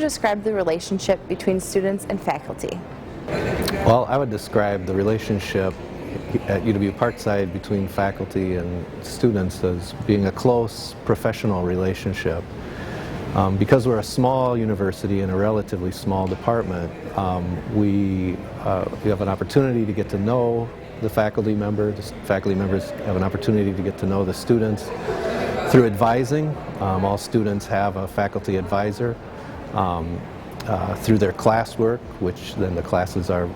describe the relationship between students and faculty? Well, I would describe the relationship at UW-Parkside between faculty and students as being a close professional relationship. Because we're a small university in a relatively small department, we have an opportunity to get to know the faculty members. The faculty members have an opportunity to get to know the students through advising. All students have a faculty advisor. Through their classwork, which then the classes are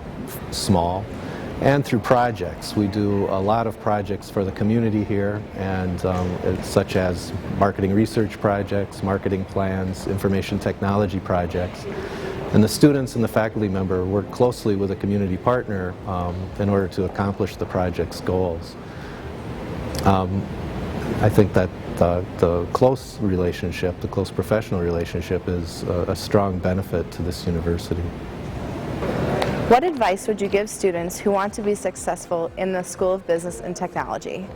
small, and through projects. We do a lot of projects for the community here, and such as marketing research projects, marketing plans, information technology projects. And the students and the faculty member work closely with a community partner in order to accomplish the project's goals. I think that the close relationship, the close professional relationship, is a strong benefit to this university. What advice would you give students who want to be successful in the School of Business and Technology?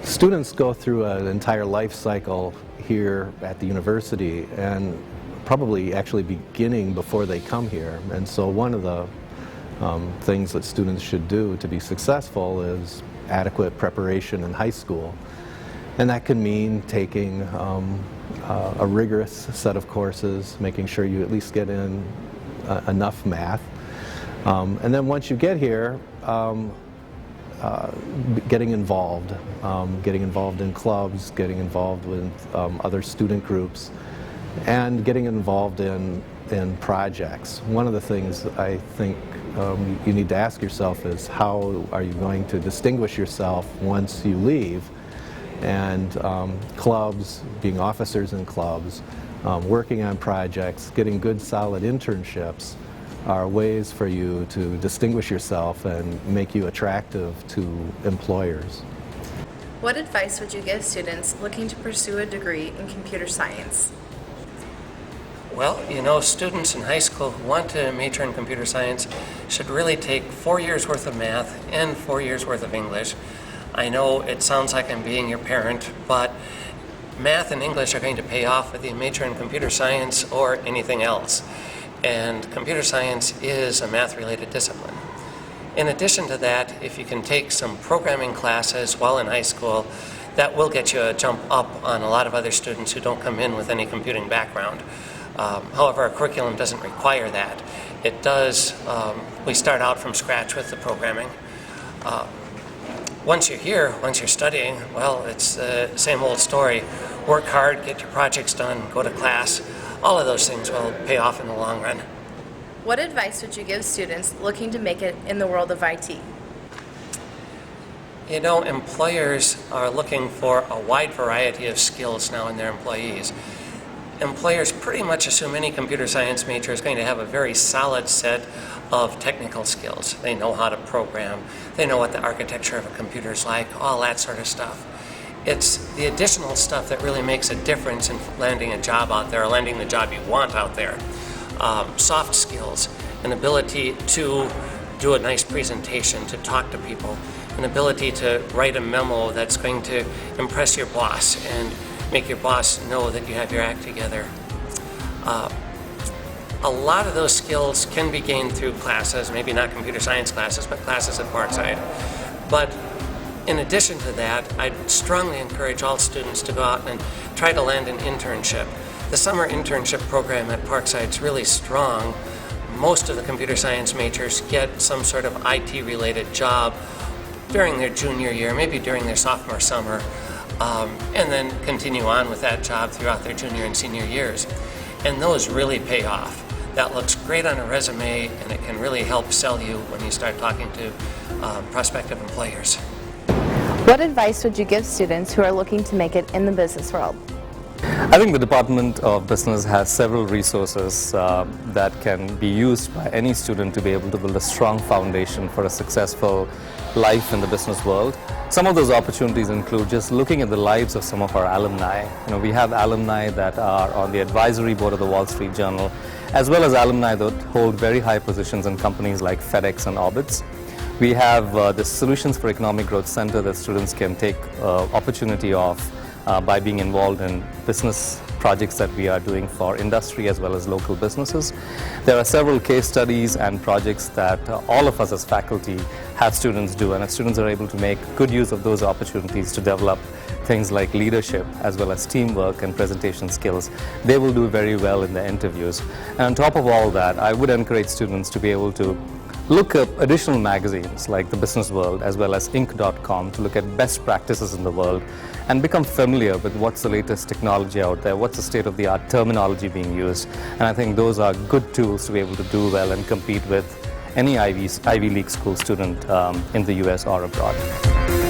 Students go through an entire life cycle here at the university, and probably actually beginning before they come here. And so one of the things that students should do to be successful is adequate preparation in high school. And that can mean taking a rigorous set of courses, making sure you at least get in enough math. And then once you get here, getting involved in clubs, getting involved with other student groups, and getting involved in projects. One of the things I think you need to ask yourself is, how are you going to distinguish yourself once you leave? And clubs, being officers in clubs, working on projects, getting good solid internships are ways for you to distinguish yourself and make you attractive to employers. What advice would you give students looking to pursue a degree in computer science? Well, students in high school who want to major in computer science should really take 4 years worth of math and 4 years worth of English. I know it sounds like I'm being your parent, but math and English are going to pay off whether you major in computer science or anything else. And computer science is a math-related discipline. In addition to that, if you can take some programming classes while in high school, that will get you a jump up on a lot of other students who don't come in with any computing background. However, our curriculum doesn't require that. It does, we start out from scratch with the programming. Once you're here, once you're studying, well, it's the same old story. Work hard, get your projects done, go to class. All of those things will pay off in the long run. What advice would you give students looking to make it in the world of IT? Employers are looking for a wide variety of skills now in their employees. Employers pretty much assume any computer science major is going to have a very solid set of technical skills. They know how to program, they know what the architecture of a computer is like, all that sort of stuff. It's the additional stuff that really makes a difference in landing a job out there, or landing the job you want out there. Soft skills, an ability to do a nice presentation, to talk to people, an ability to write a memo that's going to impress your boss and make your boss know that you have your act together. A lot of those skills can be gained through classes, maybe not computer science classes, but classes at Parkside. But in addition to that, I'd strongly encourage all students to go out and try to land an internship. The summer internship program at Parkside is really strong. Most of the computer science majors get some sort of IT-related job during their junior year, maybe during their sophomore summer, and then continue on with that job throughout their junior and senior years. And those really pay off. That looks great on a resume, and it can really help sell you when you start talking to prospective employers. What advice would you give students who are looking to make it in the business world? I think the Department of Business has several resources that can be used by any student to be able to build a strong foundation for a successful life in the business world. Some of those opportunities include just looking at the lives of some of our alumni. We have alumni that are on the advisory board of the Wall Street Journal, as well as alumni that hold very high positions in companies like FedEx and Orbitz. We have the Solutions for Economic Growth Center that students can take opportunity of by being involved in business projects that we are doing for industry as well as local businesses. There are several case studies and projects that all of us as faculty have students do, and if students are able to make good use of those opportunities to develop things like leadership as well as teamwork and presentation skills, they will do very well in their interviews. And on top of all that, I would encourage students to be able to look up additional magazines like the Business World as well as Inc.com to look at best practices in the world and become familiar with what's the latest technology out there, what's the state-of-the-art terminology being used. And I think those are good tools to be able to do well and compete with any Ivy League school student in the US or abroad.